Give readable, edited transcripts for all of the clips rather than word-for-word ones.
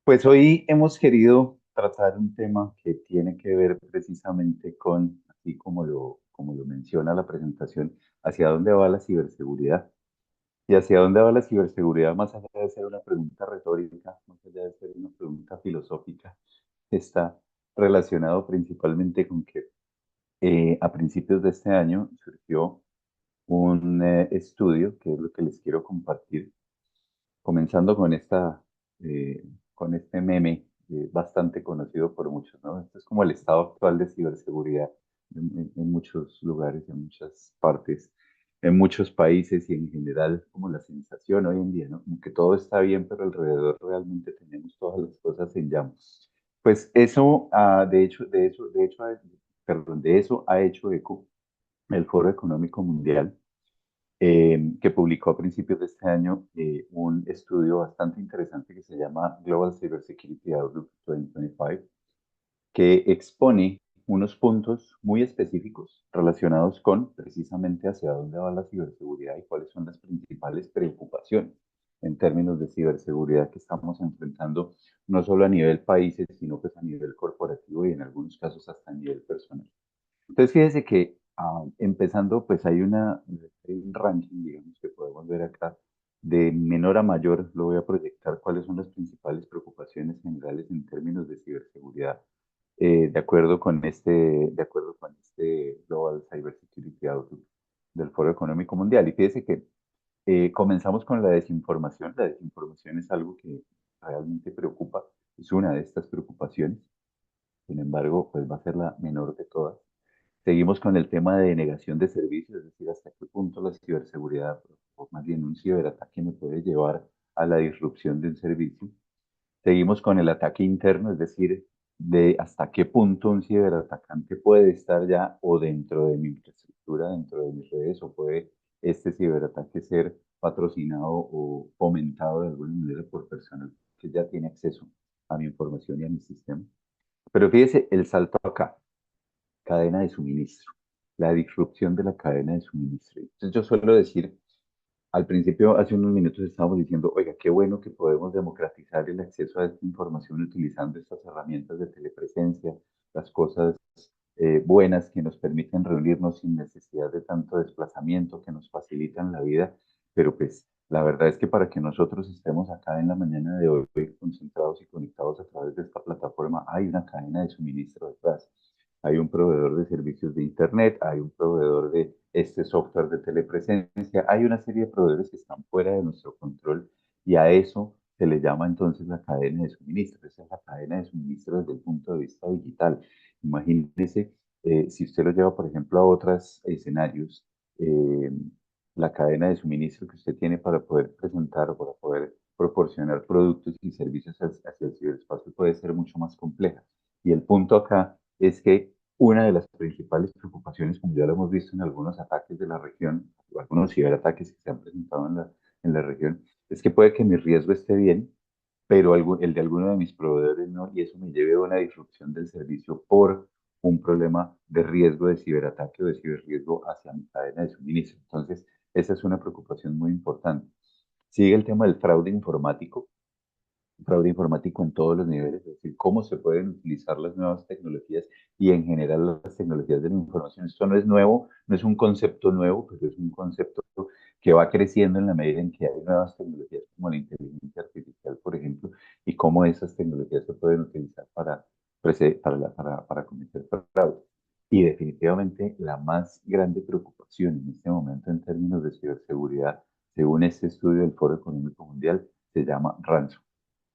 Pues hoy hemos querido tratar un tema que tiene que ver precisamente con, así como lo menciona la presentación, hacia dónde va la ciberseguridad. Y hacia dónde va la ciberseguridad, más allá de ser una pregunta retórica, más allá de ser una pregunta filosófica, está relacionado principalmente con que a principios de este año surgió un estudio, que es lo que les quiero compartir, comenzando eh, con este meme bastante conocido por muchos, ¿no? Esto es como el estado actual de ciberseguridad en muchos lugares, en muchas partes, en muchos países y en general como la sensación hoy en día, ¿no? Como que todo está bien, pero alrededor realmente tenemos todas las cosas en llamas. Pues eso, de eso ha hecho eco el Foro Económico Mundial, que publicó a principios de este año un estudio bastante interesante que se llama Global Cybersecurity Outlook 2025, que expone unos puntos muy específicos relacionados con precisamente hacia dónde va la ciberseguridad y cuáles son las principales preocupaciones en términos de ciberseguridad que estamos enfrentando, no solo a nivel países, sino pues a nivel corporativo y en algunos casos hasta a nivel personal. Entonces, fíjese que empezando, pues hay un ranking, digamos, que podemos ver acá, de menor a mayor, lo voy a proyectar cuáles son las principales preocupaciones generales en términos de ciberseguridad, de acuerdo con este Global Cybersecurity Outlook del Foro Económico Mundial. Y fíjese que comenzamos con la desinformación. La desinformación es algo que realmente preocupa, es una de estas preocupaciones. Sin embargo, pues va a ser la menor de todas. Seguimos con el tema de negación de servicios, es decir, hasta qué punto la ciberseguridad, o más bien un ciberataque, me puede llevar a la disrupción de un servicio. Seguimos con el ataque interno, es decir, de hasta qué punto un ciberatacante puede estar ya o dentro de mi infraestructura, dentro de mis redes, o puede este ciberataque ser patrocinado o fomentado de alguna manera por personas que ya tienen acceso a mi información y a mi sistema. Pero fíjese el salto acá, cadena de suministro, la disrupción de la cadena de suministro. Entonces yo suelo decir, al principio, hace unos minutos estábamos diciendo, oiga, qué bueno que podemos democratizar el acceso a esta información utilizando estas herramientas de telepresencia, las cosas buenas que nos permiten reunirnos sin necesidad de tanto desplazamiento, que nos facilitan la vida, pero pues la verdad es que para que nosotros estemos acá en la mañana de hoy concentrados y conectados a través de esta plataforma, hay una cadena de suministro detrás. Hay un proveedor de servicios de Internet, hay un proveedor de este software de telepresencia, hay una serie de proveedores que están fuera de nuestro control y a eso se le llama entonces la cadena de suministro. Esa es la cadena de suministro desde el punto de vista digital. Imagínese, si usted lo lleva, por ejemplo, a otros escenarios, eh, la cadena de suministro que usted tiene para poder presentar o para poder proporcionar productos y servicios hacia el ciberespacio puede ser mucho más compleja. Y el punto acá es que una de las principales preocupaciones, como ya lo hemos visto en algunos ataques de la región, o algunos ciberataques que se han presentado en la región, es que puede que mi riesgo esté bien, pero el de alguno de mis proveedores no, y eso me lleve a una disrupción del servicio por un problema de riesgo de ciberataque o de ciberriesgo hacia mi cadena de suministro. Entonces, esa es una preocupación muy importante. Sigue el tema del fraude informático en todos los niveles, es decir, cómo se pueden utilizar las nuevas tecnologías y en general las tecnologías de la información. Esto no es nuevo, no es un concepto nuevo, pero es un concepto que va creciendo en la medida en que hay nuevas tecnologías como la inteligencia artificial, por ejemplo, y cómo esas tecnologías se pueden utilizar para cometer fraude. Y definitivamente la más grande preocupación en este momento en términos de ciberseguridad, según este estudio del Foro Económico Mundial, se llama ransom.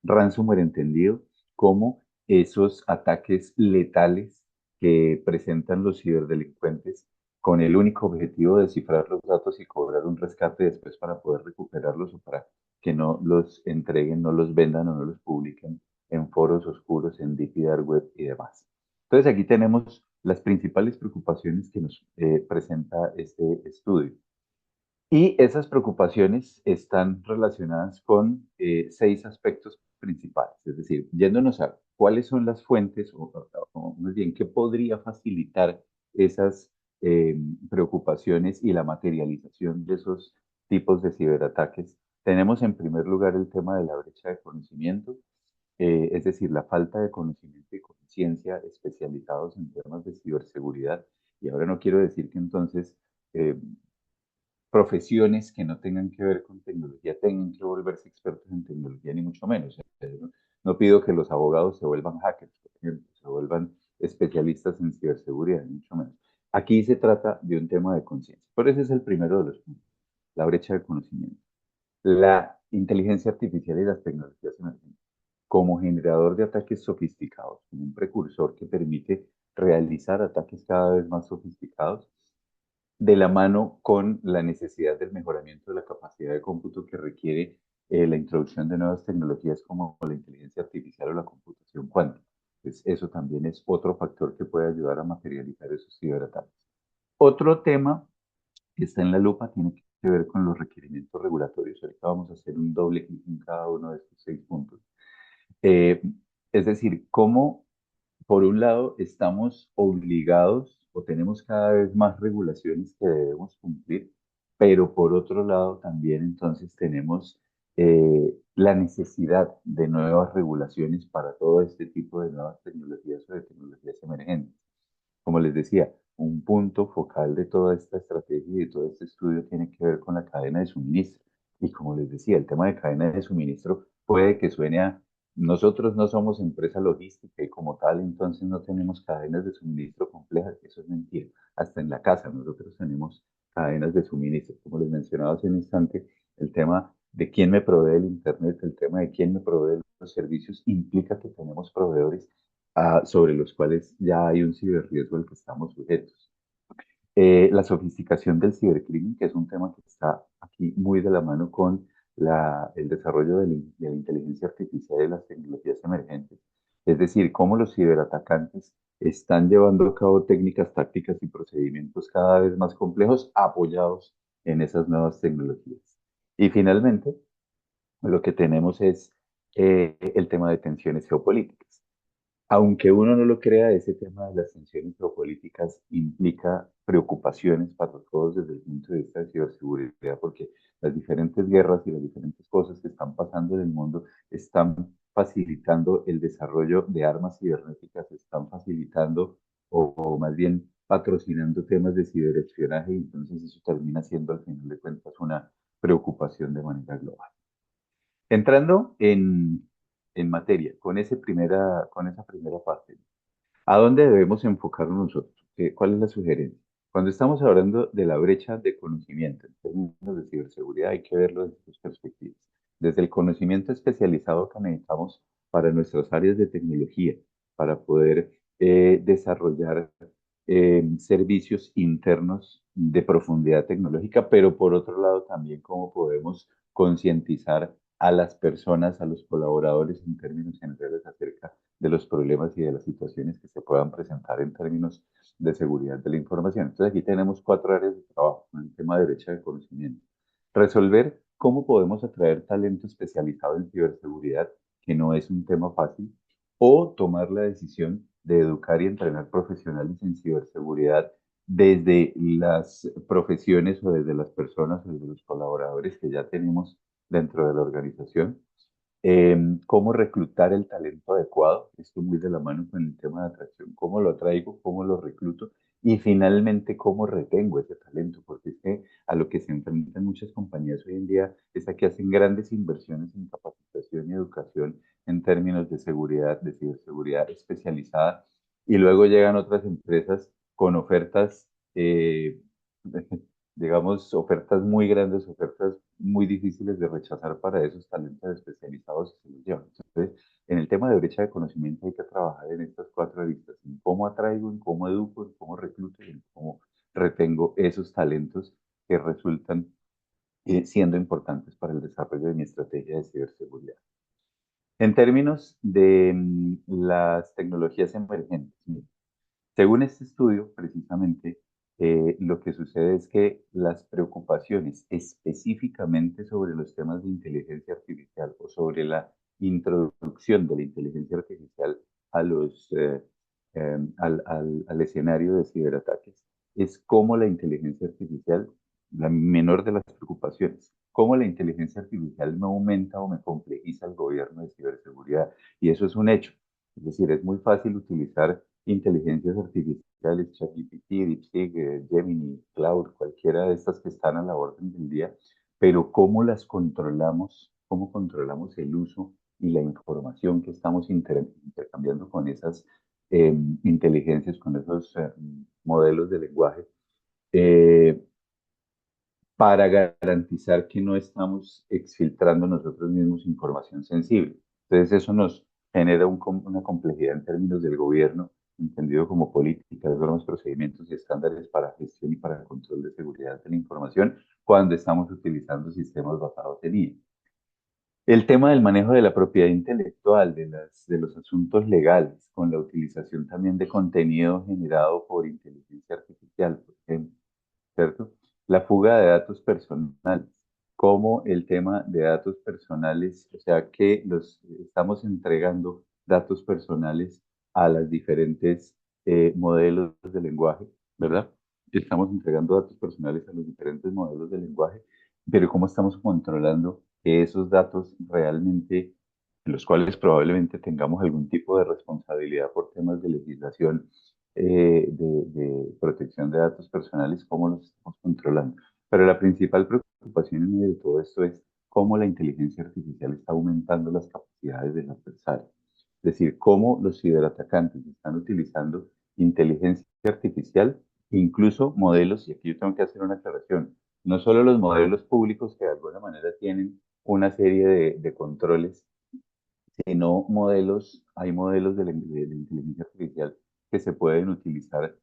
Ransomware entendido como esos ataques letales que presentan los ciberdelincuentes con el único objetivo de cifrar los datos y cobrar un rescate después para poder recuperarlos o para que no los entreguen, no los vendan o no los publiquen en foros oscuros, en Deep y Dark Web y demás. Entonces aquí tenemos las principales preocupaciones que nos presenta este estudio. Y esas preocupaciones están relacionadas con seis aspectos principales, es decir, yéndonos a cuáles son las fuentes o más bien qué podría facilitar esas eh, preocupaciones y la materialización de esos tipos de ciberataques. Tenemos en primer lugar el tema de la brecha de conocimiento, es decir, la falta de conocimiento y conciencia especializados en temas de ciberseguridad. Y ahora no quiero decir que entonces eh, profesiones que no tengan que ver con tecnología tengan que volverse expertos en tecnología, ni mucho menos. No, no pido que los abogados se vuelvan hackers, por ejemplo, se vuelvan especialistas en ciberseguridad, ni mucho menos. Aquí se trata de un tema de conciencia. Por eso es el primero de los puntos, la brecha de conocimiento. La inteligencia artificial y las tecnologías emergentes como generador de ataques sofisticados, como un precursor que permite realizar ataques cada vez más sofisticados, de la mano con la necesidad del mejoramiento de la capacidad de cómputo que requiere la introducción de nuevas tecnologías como la inteligencia artificial o la computación cuántica. Pues eso también es otro factor que puede ayudar a materializar esos ciberataques. Otro tema que está en la lupa tiene que ver con los requerimientos regulatorios. Ahorita vamos a hacer un doble clic en cada uno de estos 6 puntos. Eh, es decir, cómo por un lado, estamos obligados o tenemos cada vez más regulaciones que debemos cumplir, pero por otro lado también entonces tenemos la necesidad de nuevas regulaciones para todo este tipo de nuevas tecnologías o de tecnologías emergentes. Como les decía, un punto focal de toda esta estrategia y de todo este estudio tiene que ver con la cadena de suministro. Y como les decía, el tema de cadena de suministro puede que suene a nosotros no somos empresa logística y como tal, entonces no tenemos cadenas de suministro complejas. Eso es mentira. Hasta en la casa nosotros tenemos cadenas de suministro. Como les mencionaba hace un instante, el tema de quién me provee el Internet, el tema de quién me provee los servicios, implica que tenemos proveedores sobre los cuales ya hay un ciberriesgo al que estamos sujetos. La sofisticación del cibercrimen, que es un tema que está aquí muy de la mano con el desarrollo de la inteligencia artificial y las tecnologías emergentes. Es decir, cómo los ciberatacantes están llevando a cabo técnicas, tácticas y procedimientos cada vez más complejos apoyados en esas nuevas tecnologías. Y finalmente, lo que tenemos es el tema de tensiones geopolíticas. Aunque uno no lo crea, ese tema de las tensiones geopolíticas implica preocupaciones para todos desde el punto de vista de ciberseguridad, porque las diferentes guerras y las diferentes cosas que están pasando en el mundo están facilitando el desarrollo de armas cibernéticas, están facilitando o más bien patrocinando temas de ciberespionaje y entonces eso termina siendo al final de cuentas una preocupación de manera global. Entrando en materia, con esa primera parte, ¿a dónde debemos enfocarnos nosotros? ¿Cuál es la sugerencia? Cuando estamos hablando de la brecha de conocimiento en términos de ciberseguridad, hay que verlo desde sus perspectivas. Desde el conocimiento especializado que necesitamos para nuestras áreas de tecnología, para poder desarrollar servicios internos de profundidad tecnológica, pero por otro lado también cómo podemos concientizar a las personas, a los colaboradores en términos generales acerca de los problemas y de las situaciones que se puedan presentar en términos de seguridad de la información. Entonces aquí tenemos 4 áreas de trabajo en el tema de brecha de conocimiento. Resolver cómo podemos atraer talento especializado en ciberseguridad, que no es un tema fácil, o tomar la decisión de educar y entrenar profesionales en ciberseguridad desde las profesiones o desde las personas o desde los colaboradores que ya tenemos dentro de la organización. Cómo reclutar el talento adecuado, esto muy de la mano con el tema de atracción, cómo lo atraigo, cómo lo recluto y finalmente cómo retengo ese talento, porque es que a lo que se enfrentan muchas compañías hoy en día es a que hacen grandes inversiones en capacitación y educación en términos de seguridad, de ciberseguridad especializada y luego llegan otras empresas con ofertas digamos, ofertas muy grandes, ofertas muy difíciles de rechazar para esos talentos especializados que se los llevan. Entonces, en el tema de brecha de conocimiento hay que trabajar en estas 4 aristas, en cómo atraigo, en cómo educo, en cómo recluto y en cómo retengo esos talentos que resultan siendo importantes para el desarrollo de mi estrategia de ciberseguridad. En términos de las tecnologías emergentes, según este estudio, precisamente, lo que sucede es que las preocupaciones específicamente sobre los temas de inteligencia artificial o sobre la introducción de la inteligencia artificial a al escenario de ciberataques es cómo la inteligencia artificial la menor de las preocupaciones. ¿Cómo la inteligencia artificial me aumenta o me complejiza el gobierno de ciberseguridad? Y eso es un hecho. Es decir, es muy fácil utilizar inteligencias artificiales, ChatGPT, DeepSeek, Gemini, Cloud, cualquiera de estas que están a la orden del día, pero ¿cómo las controlamos? ¿Cómo controlamos el uso y la información que estamos intercambiando con esas inteligencias, con esos modelos de lenguaje? eh, para garantizar que no estamos exfiltrando nosotros mismos información sensible. Entonces, eso nos genera una complejidad en términos del gobierno, entendido como políticas, normas, procedimientos y estándares para gestión y para control de seguridad de la información cuando estamos utilizando sistemas basados en IA. El tema del manejo de la propiedad intelectual, de los asuntos legales, con la utilización también de contenido generado por inteligencia artificial, por ejemplo, ¿cierto? La fuga de datos personales, como el tema de datos personales, o sea, que los estamos entregando datos personales a las diferentes modelos de lenguaje, ¿verdad? Estamos entregando datos personales a los diferentes modelos de lenguaje, pero ¿cómo estamos controlando que esos datos realmente, en los cuales probablemente tengamos algún tipo de responsabilidad por temas de legislación, de protección de datos personales, cómo los estamos controlando? Pero la principal preocupación en medio de todo esto es cómo la inteligencia artificial está aumentando las capacidades del adversario. Es decir, cómo los ciberatacantes están utilizando inteligencia artificial, incluso modelos, y aquí yo tengo que hacer una aclaración, no solo los modelos públicos que de alguna manera tienen una serie de controles, sino modelos, hay modelos de inteligencia artificial que se pueden utilizar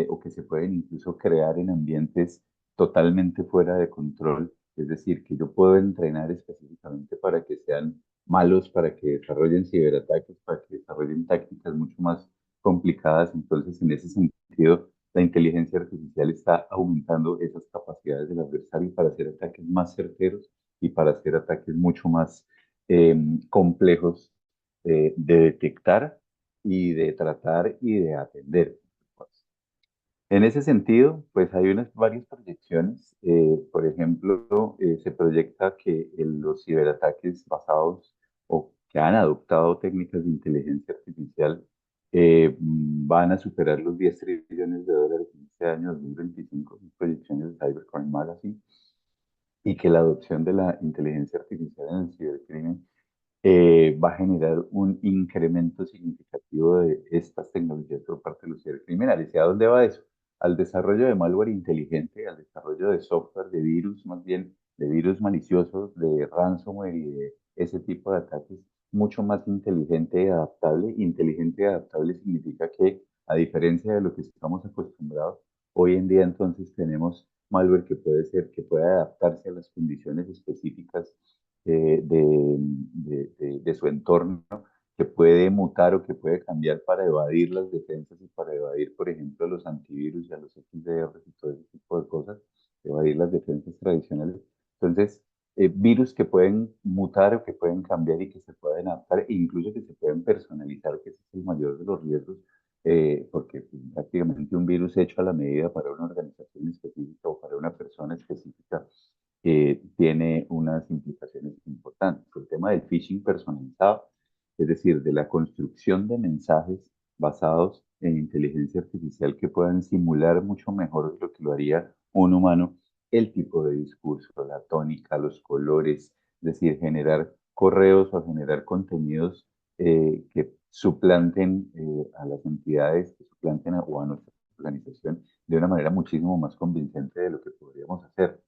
o que se pueden incluso crear en ambientes totalmente fuera de control. Es decir, que yo puedo entrenar específicamente para que sean malos, para que desarrollen ciberataques, para que desarrollen tácticas mucho más complicadas. Entonces, en ese sentido, la inteligencia artificial está aumentando esas capacidades del adversario para hacer ataques más certeros y para hacer ataques mucho más eh, complejos de detectar y de tratar y de atender. En ese sentido, pues hay unas varias proyecciones. Por ejemplo, se proyecta que los ciberataques basados o que han adoptado técnicas de inteligencia artificial van a superar los 10 trillones de dólares en este año 2025, son proyecciones de Cybercrime Magazine, y que la adopción de la inteligencia artificial en el cibercrimen va a generar un incremento significativo de estas tecnologías por parte de los cibercriminales. ¿Y a dónde va eso? Al desarrollo de malware inteligente, al desarrollo de software, de virus, más bien de virus maliciosos, de ransomware y de ese tipo de ataques mucho más inteligente y adaptable. Inteligente y adaptable significa que, a diferencia de lo que estamos acostumbrados, hoy en día entonces tenemos malware que puede ser, que puede adaptarse a las condiciones específicas de su entorno, que puede mutar o que puede cambiar para evadir las defensas y para evadir, por ejemplo, a los antivirus y a los XDR y todo ese tipo de cosas, evadir las defensas tradicionales. Entonces, virus que pueden mutar o que pueden cambiar y que se pueden adaptar e incluso que se pueden personalizar, que ese es el mayor de los riesgos, porque pues, prácticamente un virus hecho a la medida para una organización específica o para una persona específica tiene unas implicaciones importantes. El tema del phishing personalizado, es decir, de la construcción de mensajes basados en inteligencia artificial que puedan simular mucho mejor de lo que lo haría un humano, el tipo de discurso, la tónica, los colores, es decir, generar correos o generar contenidos que suplanten a las entidades, que suplanten o a nuestra organización de una manera muchísimo más convincente de lo que podríamos hacer.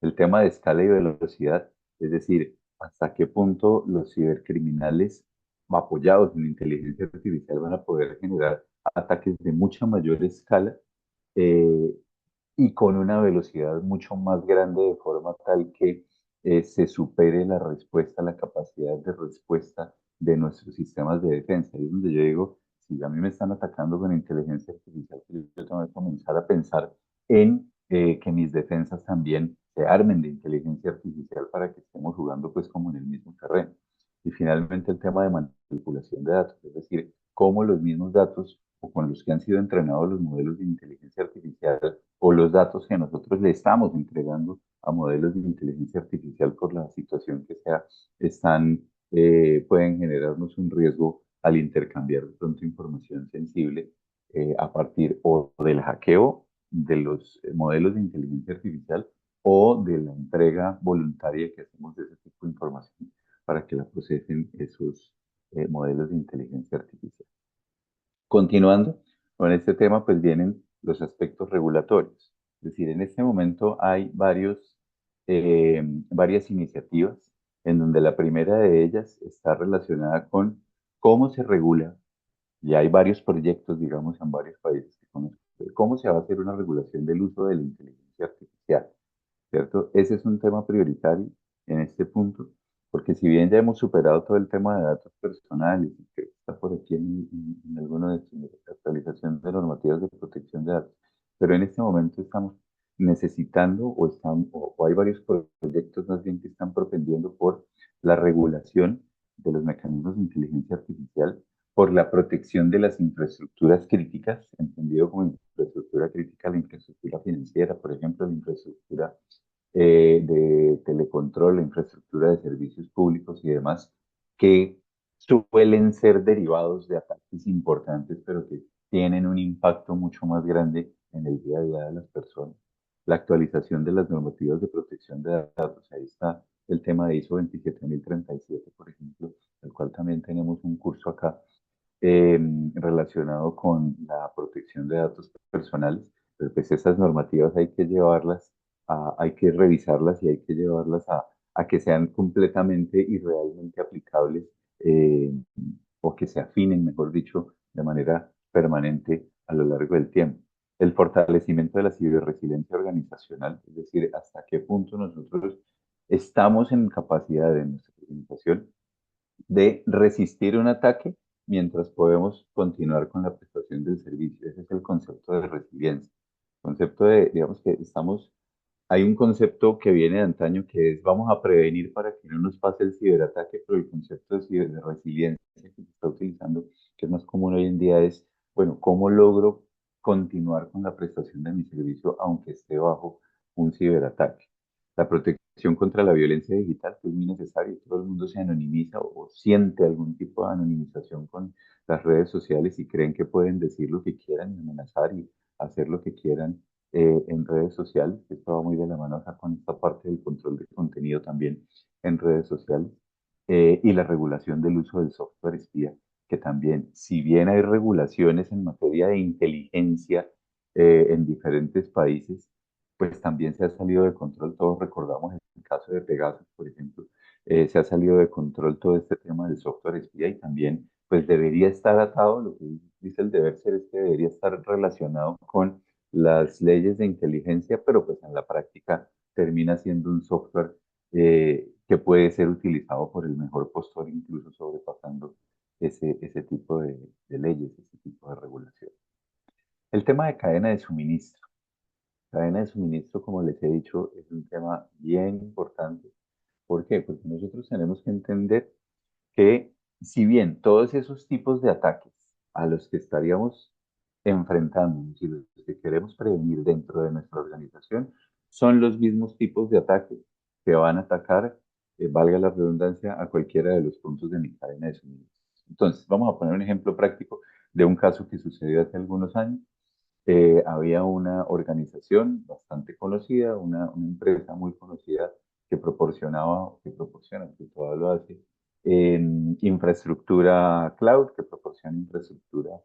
El tema de escala y velocidad, es decir, hasta qué punto los cibercriminales apoyados en inteligencia artificial van a poder generar ataques de mucha mayor escala eh, y con una velocidad mucho más grande de forma tal que se supere la respuesta, la capacidad de respuesta de nuestros sistemas de defensa. Y es donde yo digo, si a mí me están atacando con inteligencia artificial, pues yo tengo que comenzar a pensar en que mis defensas también se armen de inteligencia artificial para que estemos jugando pues como en el mismo terreno. Y finalmente el tema de manipulación de datos, es decir, cómo los mismos datos o con los que han sido entrenados los modelos de inteligencia artificial o los datos que nosotros le estamos entregando a modelos de inteligencia artificial por la situación que sea, pueden generarnos un riesgo al intercambiar de pronto información sensible a partir o del hackeo de los modelos de inteligencia artificial o de la entrega voluntaria que hacemos de ese tipo de información para que la procesen esos modelos de inteligencia artificial. Continuando con este tema, pues vienen los aspectos regulatorios. Es decir, en este momento hay varias iniciativas en donde la primera de ellas está relacionada con cómo se regula, y hay varios proyectos, digamos, en varios países que conozco, de cómo se va a hacer una regulación del uso de la inteligencia artificial. ¿Cierto? Ese es un tema prioritario en este punto, porque si bien ya hemos superado todo el tema de datos personales, y que está por aquí en alguna de estas actualizaciones de normativas de protección de datos, pero en este momento estamos necesitando o hay varios proyectos más bien que están propendiendo por la regulación de los mecanismos de inteligencia artificial, por la protección de las infraestructuras críticas, entendido como infraestructura crítica, la infraestructura financiera, por ejemplo, la infraestructura de telecontrol, la infraestructura de servicios públicos y demás, que suelen ser derivados de ataques importantes, pero que tienen un impacto mucho más grande en el día a día de las personas. La actualización de las normativas de protección de datos, ahí está el tema de ISO 27037, por ejemplo, el cual también tenemos un curso acá eh, relacionado con la protección de datos personales, pero pues esas normativas hay que llevarlas, hay que revisarlas y hay que llevarlas a que sean completamente y realmente aplicables eh, o que se afinen, mejor dicho, de manera permanente a lo largo del tiempo. El fortalecimiento de la ciberresiliencia organizacional, es decir, hasta qué punto nosotros estamos en capacidad de nuestra organización de resistir un ataque mientras podemos continuar con la prestación del servicio. Ese es el concepto de resiliencia. Concepto de, digamos que hay un concepto que viene de antaño que es vamos a prevenir para que no nos pase el ciberataque, pero el concepto de resiliencia que se está utilizando, que es más común hoy en día, es, bueno, ¿cómo logro continuar con la prestación de mi servicio aunque esté bajo un ciberataque? La protección contra la violencia digital, que es muy necesario, todo el mundo se anonimiza o siente algún tipo de anonimización con las redes sociales y creen que pueden decir lo que quieran y amenazar y hacer lo que quieran en redes sociales. Esto va muy de la mano acá con esta parte del control de contenido también en redes sociales y la regulación del uso del software espía, que también, si bien hay regulaciones en materia de inteligencia en diferentes países, pues también se ha salido de control. Todos recordamos el caso de Pegasus, por ejemplo. Se ha salido de control todo este tema del software espía y también pues debería estar atado, lo que dice el deber ser es que debería estar relacionado con las leyes de inteligencia, pero pues en la práctica termina siendo un software que puede ser utilizado por el mejor postor, incluso sobrepasando ese tipo de leyes, ese tipo de regulación. El tema de cadena de suministro. Cadena de suministro, como les he dicho, es un tema bien importante. ¿Por qué? Porque nosotros tenemos que entender que si bien todos esos tipos de ataques a los que estaríamos enfrentándonos y los que queremos prevenir dentro de nuestra organización son los mismos tipos de ataques que van a atacar, valga la redundancia, a cualquiera de los puntos de mi cadena de suministro. Entonces, vamos a poner un ejemplo práctico de un caso que sucedió hace algunos años. Había una organización bastante conocida, una empresa muy conocida que proporciona, que todavía lo hace, infraestructura cloud, que proporciona infraestructura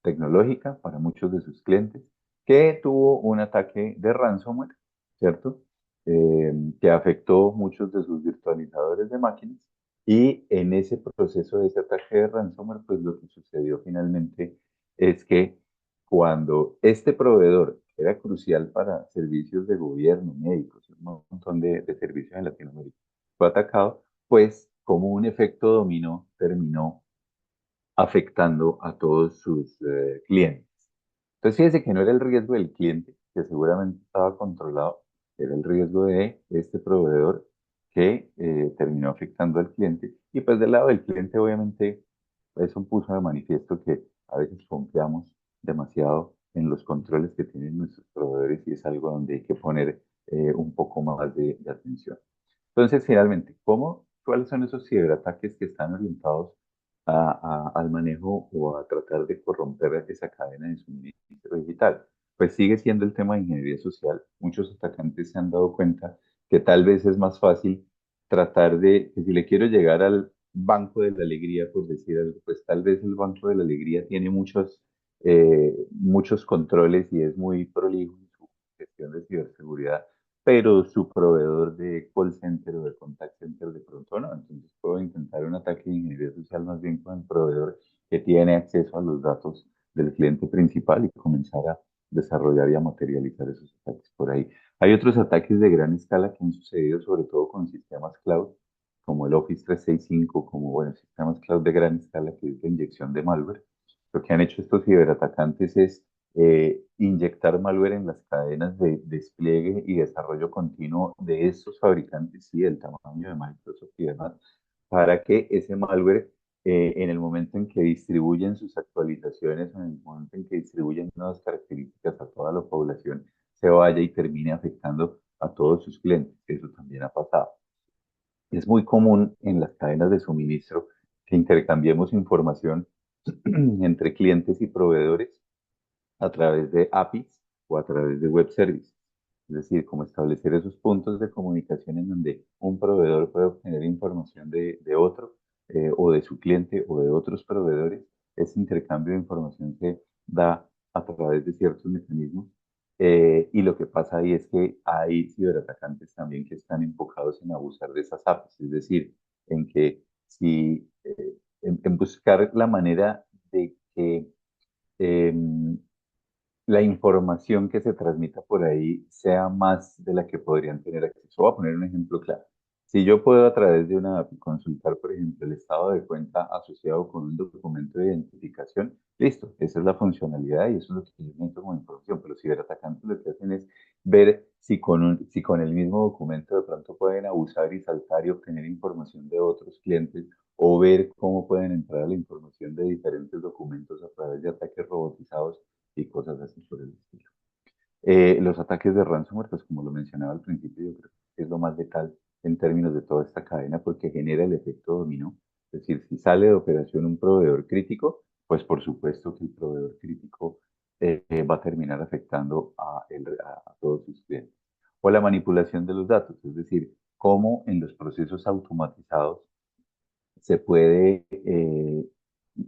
tecnológica para muchos de sus clientes, que tuvo un ataque de ransomware, ¿cierto? Que afectó muchos de sus virtualizadores de máquinas. Y en ese proceso de ese ataque de ransomware, pues lo que sucedió finalmente es que cuando este proveedor, que era crucial para servicios de gobierno, médicos, un montón de servicios en Latinoamérica, fue atacado, pues como un efecto dominó terminó afectando a todos sus clientes. Entonces, fíjese que no era el riesgo del cliente, que seguramente estaba controlado, era el riesgo de este proveedor que terminó afectando al cliente. Y pues del lado del cliente, obviamente, eso puso de manifiesto que A veces confiamos demasiado en los controles que tienen nuestros proveedores y es algo donde hay que poner un poco más de atención. Entonces, finalmente, ¿cuáles son esos ciberataques que están orientados al manejo o a tratar de corromper esa cadena de suministro digital? Pues sigue siendo el tema de ingeniería social. Muchos atacantes se han dado cuenta que tal vez es más fácil tratar que si le quiero llegar al Banco de la Alegría, por decir algo, pues tal vez el Banco de la Alegría tiene muchos controles y es muy prolijo en su gestión de ciberseguridad, pero su proveedor de call center o de contact center de pronto no. Entonces puedo intentar un ataque de ingeniería social más bien con el proveedor que tiene acceso a los datos del cliente principal y comenzar a desarrollar y a materializar esos ataques por ahí. Hay otros ataques de gran escala que han sucedido sobre todo con sistemas cloud, como el Office 365, como bueno, sistemas cloud de gran escala, que es la inyección de malware. Lo que han hecho estos ciberatacantes es inyectar malware en las cadenas de despliegue y desarrollo continuo de estos fabricantes y del tamaño de Microsoft y demás, para que ese malware, en el momento en que distribuyen sus actualizaciones, en el momento en que distribuyen nuevas características a toda la población, se vaya y termine afectando a todos sus clientes. Eso también ha pasado. Es muy común en las cadenas de suministro que intercambiemos información entre clientes y proveedores a través de APIs o a través de web services. Es decir, como establecer esos puntos de comunicación en donde un proveedor puede obtener información de otro o de su cliente o de otros proveedores. Ese intercambio de información se da a través de ciertos mecanismos. Y lo que pasa ahí es que hay ciberatacantes también que están enfocados en abusar de esas APIs, es decir, en que si en buscar la manera de que em, la información que se transmita por ahí sea más de la que podrían tener acceso. Voy a poner un ejemplo claro. Si yo puedo a través de una API consultar, por ejemplo, el estado de cuenta asociado con un documento de identificación, listo, esa es la funcionalidad y eso es lo que yo necesito como información, pero los ciberatacantes lo que hacen es ver si con el mismo documento de pronto pueden abusar y saltar y obtener información de otros clientes o ver cómo pueden entrar a la información de diferentes documentos a través de ataques robotizados y cosas así por el estilo. Los ataques de ransomware, pues como lo mencionaba al principio, yo creo que es lo más letal en términos de toda esta cadena porque genera el efecto dominó. Es decir, si sale de operación un proveedor crítico, pues por supuesto que el proveedor crítico va a terminar afectando a todos sus clientes. O la manipulación de los datos, es decir, cómo en los procesos automatizados se puede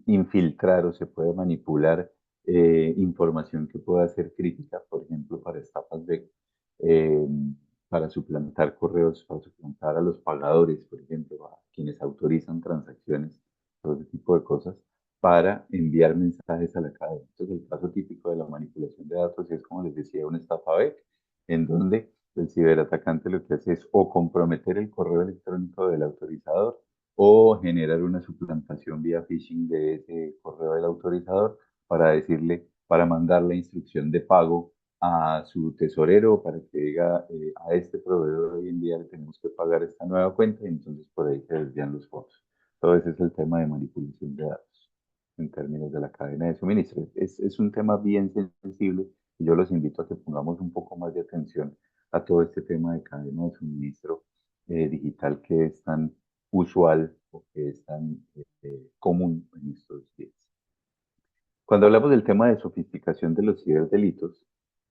infiltrar o se puede manipular información que pueda ser crítica, por ejemplo, para estafas eh, para suplantar correos, para suplantar a los pagadores, por ejemplo, a quienes autorizan transacciones, todo ese tipo de cosas, para enviar mensajes a la cadena. Entonces, el caso típico de la manipulación de datos es, como les decía, una estafa B, en donde el ciberatacante lo que hace es o comprometer el correo electrónico del autorizador o generar una suplantación vía phishing de ese correo del autorizador para decirle, para mandar la instrucción de pago a su tesorero para que diga a este proveedor hoy en día le tenemos que pagar esta nueva cuenta y entonces por ahí se desvían los fondos. Todo ese es el tema de manipulación de datos en términos de la cadena de suministro. Es un tema bien sensible y yo los invito a que pongamos un poco más de atención a todo este tema de cadena de suministro digital que es tan usual o que es tan común en estos días. Cuando hablamos del tema de sofisticación de los ciberdelitos,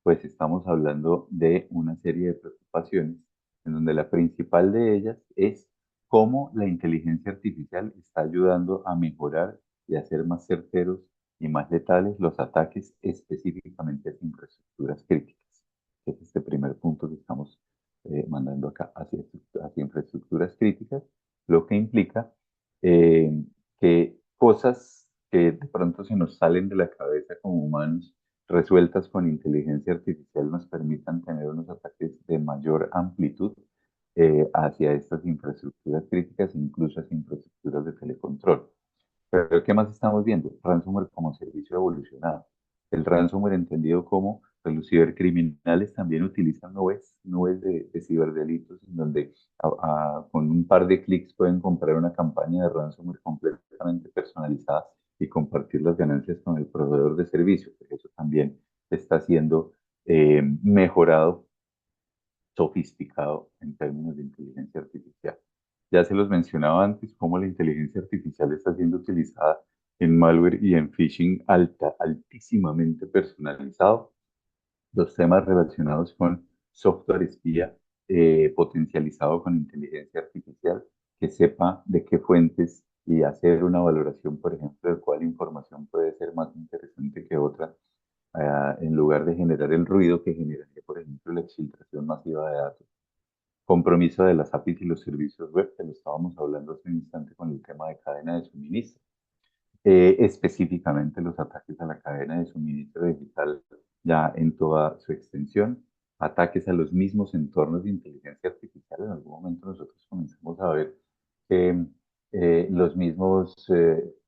pues estamos hablando de una serie de preocupaciones, en donde la principal de ellas es cómo la inteligencia artificial está ayudando a mejorar y a hacer más certeros y más letales los ataques específicamente a infraestructuras críticas. Es este primer punto que estamos mandando acá hacia infraestructuras críticas, lo que implica eh, que cosas que de pronto se nos salen de la cabeza como humanos, resueltas con inteligencia artificial, nos permitan tener unos ataques de mayor amplitud hacia estas infraestructuras críticas, incluso hacia infraestructuras de telecontrol. Pero ¿qué más estamos viendo? Ransomware como servicio evolucionado. El ransomware entendido como pues, los cibercriminales también utilizan nubes de ciberdelitos en donde con un par de clics pueden comprar una campaña de ransomware completamente personalizada y compartir las ganancias con el proveedor de servicios. Eso también está siendo mejorado, sofisticado en términos de inteligencia artificial. Ya se los mencionaba antes, cómo la inteligencia artificial está siendo utilizada en malware y en phishing altísimamente personalizado. Los temas relacionados con software espía potencializado con inteligencia artificial, que sepa de qué fuentes y hacer una valoración, por ejemplo, de cuál información puede ser más interesante que otra, en lugar de generar el ruido que generaría, por ejemplo, la exfiltración masiva de datos. Compromiso de las APIs y los servicios web, que lo estábamos hablando hace un instante con el tema de cadena de suministro. Específicamente los ataques a la cadena de suministro digital ya en toda su extensión, ataques a los mismos entornos de inteligencia artificial. En algún momento nosotros comenzamos a ver que los mismos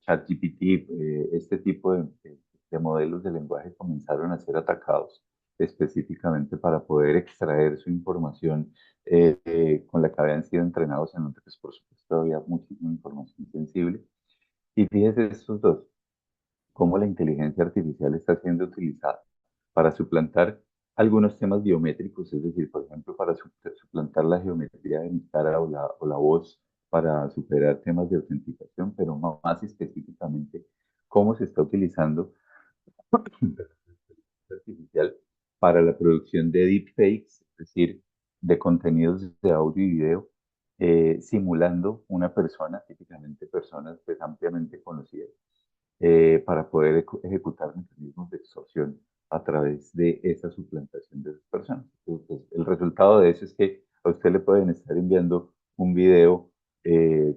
ChatGPT, este tipo de modelos de lenguaje comenzaron a ser atacados específicamente para poder extraer su información con la que habían sido entrenados, en donde pues, por supuesto había muchísima información sensible. Y fíjese estos dos, cómo la inteligencia artificial está siendo utilizada para suplantar algunos temas biométricos, es decir, por ejemplo, para suplantar la geometría de mi cara o la voz, para superar temas de autenticación, pero más específicamente, cómo se está utilizando artificial para la producción de deepfakes, es decir, de contenidos de audio y video, simulando una persona, típicamente personas pues, ampliamente conocidas, para poder ejecutar mecanismos de extorsión a través de esa suplantación de esas personas. Entonces, pues, el resultado de eso es que a usted le pueden estar enviando un video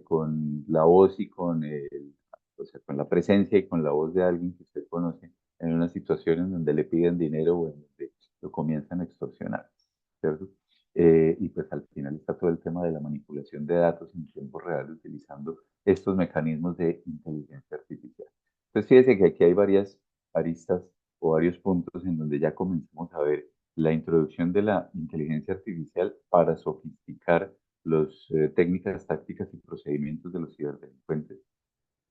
con la voz y o sea, con la presencia y con la voz de alguien que usted conoce en una situación en donde le piden dinero o en donde lo comienzan a extorsionar, ¿cierto? Y pues al final está todo el tema de la manipulación de datos en tiempo real utilizando estos mecanismos de inteligencia artificial. Entonces, fíjese que aquí hay varias aristas o varios puntos en donde ya comenzamos a ver la introducción de la inteligencia artificial para sofisticar las técnicas, tácticas y procedimientos de los ciberdelincuentes.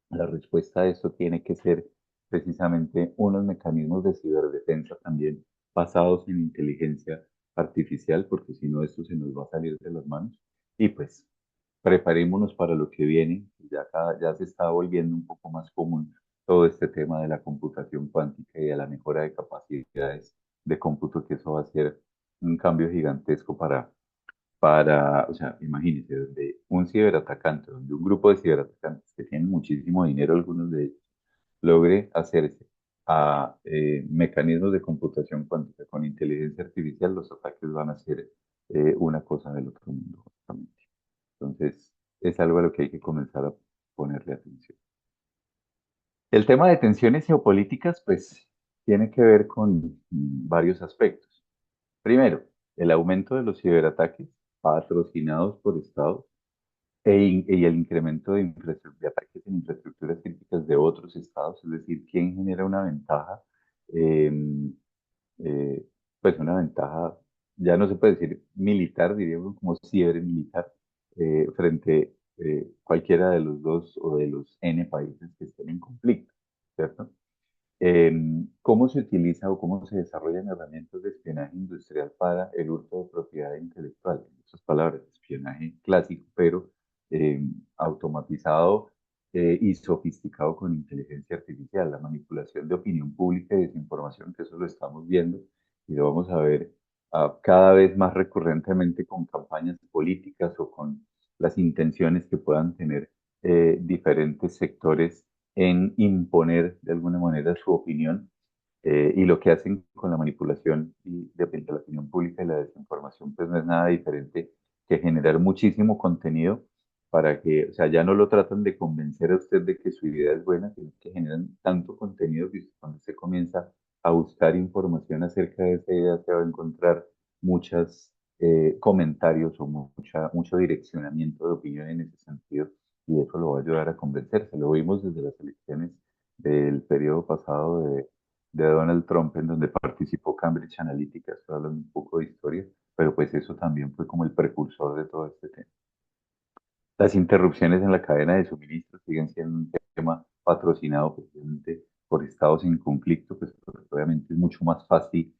La respuesta a esto tiene que ser precisamente unos mecanismos de ciberdefensa también basados en inteligencia artificial, porque si no, esto se nos va a salir de las manos. Y pues preparémonos para lo que viene. Ya se está volviendo un poco más común todo este tema de la computación cuántica y de la mejora de capacidades de cómputo, que eso va a ser un cambio gigantesco o sea, imagínense, donde un ciberatacante, donde un grupo de ciberatacantes que tienen muchísimo dinero, algunos de ellos, logre hacerse a mecanismos de computación cuántica con inteligencia artificial, los ataques van a ser una cosa del otro mundo, justamente. Entonces, es algo a lo que hay que comenzar a ponerle atención. El tema de tensiones geopolíticas, pues, tiene que ver con varios aspectos. Primero, el aumento de los ciberataques patrocinados por estados y el incremento de ataques en infraestructuras críticas de otros estados, es decir, quién genera una ventaja, eh, eh, pues una ventaja, ya no se puede decir militar, diríamos como cibermilitar, frente cualquiera de los dos o de los N países que estén en conflicto, ¿cierto? ¿Cómo se utiliza o cómo se desarrollan herramientas de espionaje industrial para el hurto de propiedad intelectual? En otras palabras, espionaje clásico, pero eh, automatizado y sofisticado con inteligencia artificial, la manipulación de opinión pública y desinformación, que eso lo estamos viendo y lo vamos a ver cada vez más recurrentemente con campañas políticas o con las intenciones que puedan tener diferentes sectores en imponer de alguna manera su opinión, y lo que hacen con la manipulación de la opinión pública y la desinformación, pues no es nada diferente que generar muchísimo contenido para que, o sea, ya no lo tratan de convencer a usted de que su idea es buena, sino que generan tanto contenido que cuando usted comienza a buscar información acerca de esa idea se va a encontrar muchos comentarios o mucho direccionamiento de opinión en ese sentido, y eso lo va a ayudar a convencerse. Lo vimos desde las elecciones del periodo pasado de Donald Trump, en donde participó Cambridge Analytica, estoy hablando un poco de historia, pero pues eso también fue como el precursor de todo este tema. Las interrupciones en la cadena de suministro siguen siendo un tema patrocinado precisamente por estados en conflicto, pues porque obviamente es mucho más fácil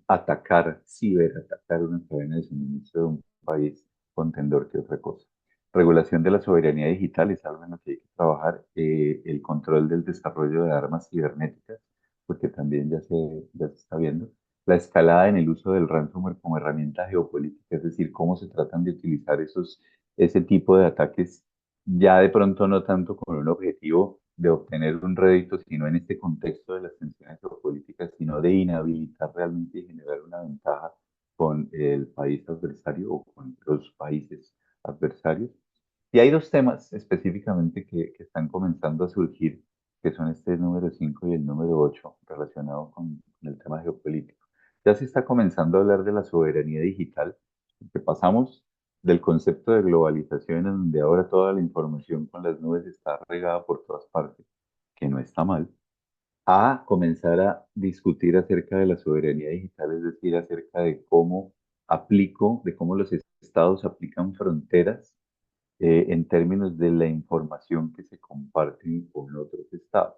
atacar, ciberatacar una cadena de suministro de un país contendor que otra cosa. Regulación de la soberanía digital es algo en lo que hay que trabajar. El control del desarrollo de armas cibernéticas, porque también ya se está viendo. La escalada en el uso del ransomware como herramienta geopolítica, es decir, cómo se tratan de utilizar ese tipo de ataques, ya de pronto no tanto con un objetivo de obtener un rédito, sino en este contexto de las tensiones geopolíticas, sino de inhabilitar realmente y generar una ventaja con el país adversario o con los países adversarios. Y hay dos temas específicamente que están comenzando a surgir, que son este número 5 y el número 8 relacionado con el tema geopolítico. Ya se está comenzando a hablar de la soberanía digital, que pasamos del concepto de globalización, en donde ahora toda la información con las nubes está regada por todas partes, que no está mal, a comenzar a discutir acerca de la soberanía digital, es decir, acerca de cómo de cómo los estados aplican fronteras en términos de la información que se comparten con otros estados.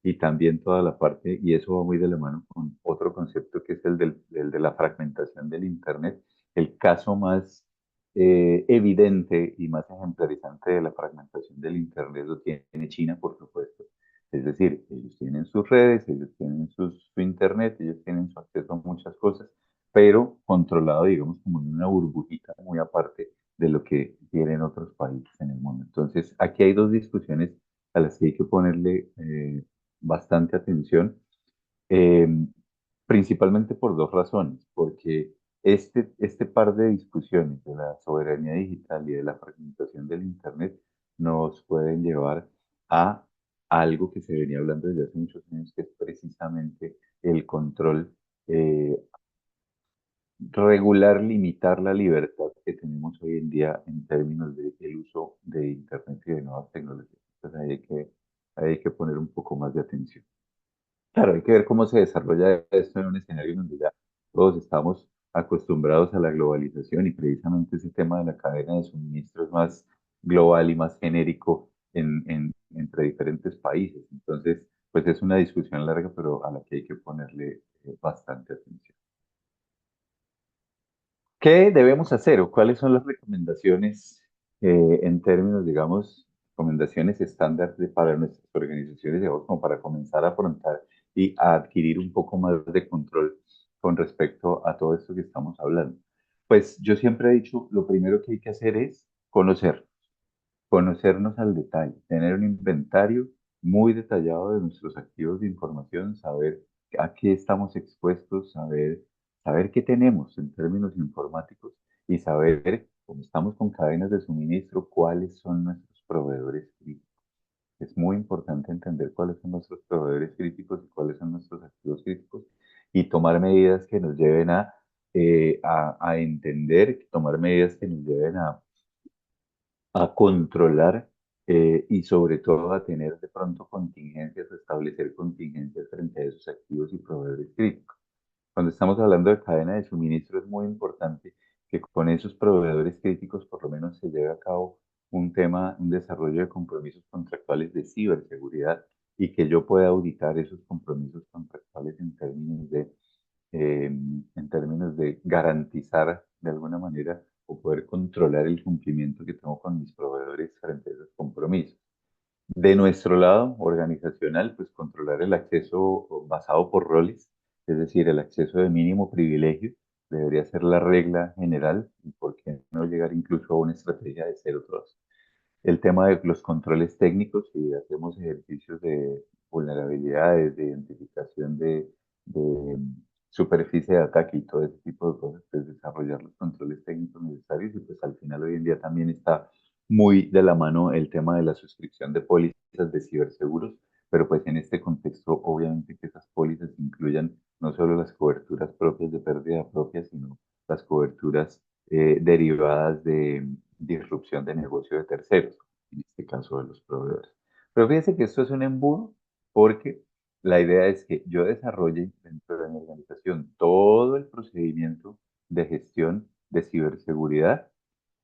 Y también toda la parte, y eso va muy de la mano con otro concepto que es el de la fragmentación del Internet. El caso más evidente y más ejemplarizante de la fragmentación del Internet lo tiene China, por supuesto. Es decir, ellos tienen sus redes, ellos tienen su Internet, ellos tienen su acceso a muchas cosas, pero controlado, digamos, como en una burbujita muy aparte de lo que tienen otros países en el mundo. Entonces, aquí hay dos discusiones a las que hay que ponerle bastante atención, eh, principalmente por dos razones, porque este par de discusiones de la soberanía digital y de la fragmentación del Internet nos pueden llevar a algo que se venía hablando desde hace muchos años, que es precisamente el control, regular, limitar la libertad que tenemos hoy en día en términos del uso de Internet y de nuevas tecnologías. Entonces ahí hay que poner un poco más de atención. Claro, hay que ver cómo se desarrolla esto en un escenario en donde ya todos estamos acostumbrados a la globalización y precisamente ese tema de la cadena de suministro es más global y más genérico entre diferentes países. Entonces, pues es una discusión larga, pero a la que hay que ponerle bastante atención. ¿Qué debemos hacer o cuáles son las recomendaciones en términos, digamos, recomendaciones estándar para nuestras organizaciones, digamos, como para comenzar a afrontar y a adquirir un poco más de control con respecto a todo esto que estamos hablando? Pues yo siempre he dicho, lo primero que hay que hacer es conocernos al detalle, tener un inventario muy detallado de nuestros activos de información, saber a qué estamos expuestos, saber qué tenemos en términos informáticos y saber, como estamos con cadenas de suministro, cuáles son nuestros proveedores críticos. Es muy importante entender cuáles son nuestros proveedores críticos y cuáles son nuestros activos críticos y tomar medidas que nos lleven a entender, tomar medidas que nos lleven a controlar y sobre todo a tener de pronto contingencias, o establecer contingencias frente a esos activos y proveedores críticos. Cuando estamos hablando de cadena de suministro es muy importante que con esos proveedores críticos por lo menos se lleve a cabo un desarrollo de compromisos contractuales de ciberseguridad y que yo pueda auditar esos compromisos contractuales en términos de garantizar de alguna manera o poder controlar el cumplimiento que tengo con mis proveedores frente a esos compromisos. De nuestro lado organizacional, pues controlar el acceso basado por roles, es decir, el acceso de mínimo privilegio debería ser la regla general y por qué no llegar incluso a una estrategia de cero trust. El tema de los controles técnicos, si hacemos ejercicios de vulnerabilidades, de identificación de superficie de ataque y todo ese tipo de cosas, pues desarrollar los controles técnicos necesarios y pues al final hoy en día también está muy de la mano el tema de la suscripción de pólizas de ciberseguros, pero pues en este contexto obviamente que esas pólizas incluyan no solo las coberturas propias de pérdida propia, sino las coberturas derivadas de disrupción de negocio de terceros, en este caso de los proveedores. Pero fíjense que esto es un embudo porque la idea es que yo desarrolle dentro de mi organización todo el procedimiento de gestión de ciberseguridad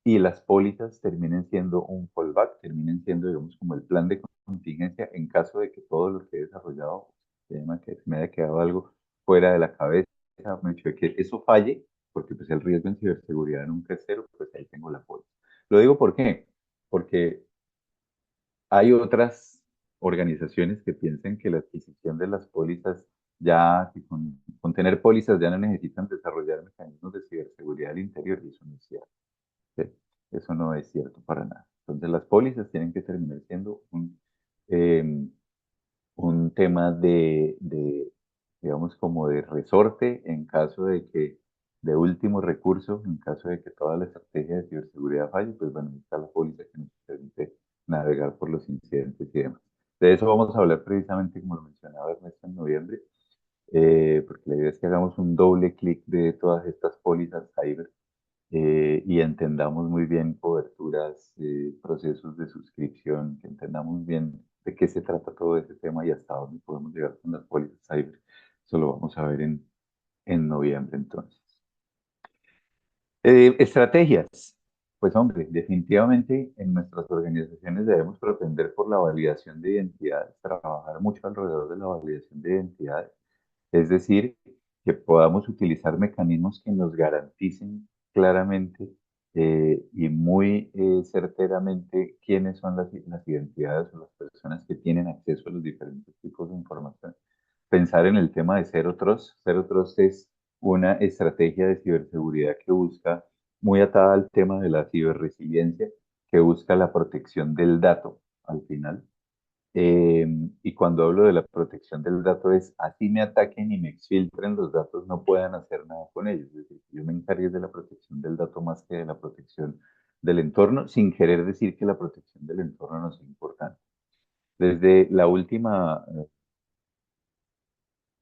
y las pólizas terminen siendo un fallback, terminen siendo, digamos, como el plan de contingencia en caso de que todo lo que he desarrollado, tema que se me haya quedado algo fuera de la cabeza, me hecho de que eso falle, porque pues el riesgo en ciberseguridad nunca es cero, pues ahí tengo la póliza. Lo digo ¿por qué? Porque hay otras organizaciones que piensan que la adquisición de las pólizas ya, que con tener pólizas ya no necesitan desarrollar mecanismos de ciberseguridad al interior, y eso no es cierto. ¿Sí? Eso no es cierto para nada. Entonces las pólizas tienen que terminar siendo eh, un tema digamos, como de resorte en caso de que, de último recurso, en caso de que toda la estrategia de ciberseguridad falle, pues bueno, ahí está la póliza que nos permite navegar por los incidentes y demás. De eso vamos a hablar precisamente, como lo mencionaba Ernesto, en noviembre, porque la idea es que hagamos un doble clic de todas estas pólizas cyber y entendamos muy bien coberturas, procesos de suscripción, que entendamos bien de qué se trata todo ese tema y hasta dónde podemos llegar con las pólizas cyber. Eso lo vamos a ver en noviembre entonces. Estrategias. Pues hombre, definitivamente en nuestras organizaciones debemos propender por la validación de identidades, trabajar mucho alrededor de la validación de identidades. Es decir, que podamos utilizar mecanismos que nos garanticen claramente y muy certeramente quiénes son las identidades o las personas que tienen acceso a los diferentes tipos de información. Pensar en el tema de Zero Trust. Zero Trust es una estrategia de ciberseguridad que busca, muy atada al tema de la ciberresiliencia, que busca la protección del dato al final. Eh, y cuando hablo de la protección del dato es, así me ataquen y me exfiltren los datos, no puedan hacer nada con ellos. Es decir, yo me encargué de la protección del dato más que de la protección del entorno, sin querer decir que la protección del entorno no sea importante. Desde la última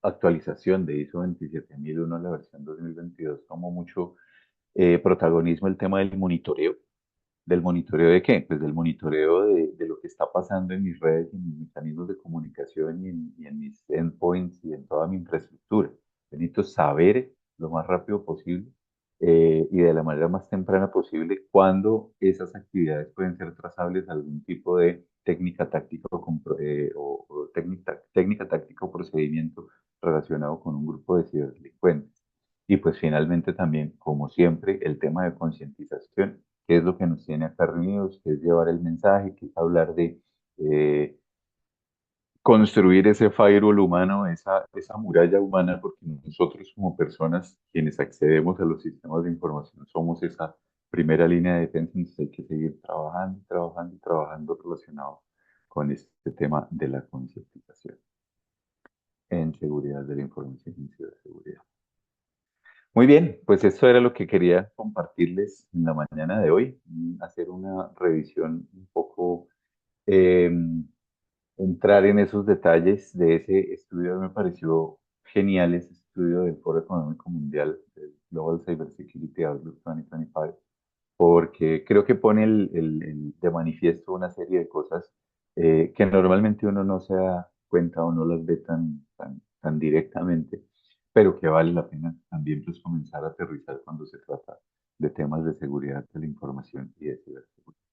actualización de ISO 27001 a la versión 2022, tomó mucho protagonismo el tema ¿del monitoreo de qué? Pues del monitoreo de lo que está pasando en mis redes, en mis mecanismos de comunicación y en mis endpoints y en toda mi infraestructura. Necesito saber lo más rápido posible y de la manera más temprana posible cuándo esas actividades pueden ser trazables a algún tipo de técnica táctica o técnica táctica o procedimiento relacionado con un grupo de ciberdelincuentes. Y pues finalmente también, como siempre, el tema de concientización, que es lo que nos tiene acá reunidos, que es llevar el mensaje, que es hablar de eh, construir ese firewall humano, esa muralla humana, porque nosotros como personas, quienes accedemos a los sistemas de información, somos esa primera línea de defensa, entonces hay que seguir trabajando, trabajando y trabajando relacionado con este tema de la concientización en seguridad de la información y ciberseguridad. Muy bien, pues eso era lo que quería compartirles en la mañana de hoy, hacer una revisión un poco, eh, entrar en esos detalles de ese estudio. Me pareció genial ese estudio del Foro Económico Mundial, del Global Cybersecurity Outlook 2025, porque creo que pone de manifiesto una serie de cosas que normalmente uno no se da cuenta o no las ve tan directamente, pero que vale la pena también pues comenzar a aterrizar cuando se trata de temas de seguridad de la información y de ciberseguridad.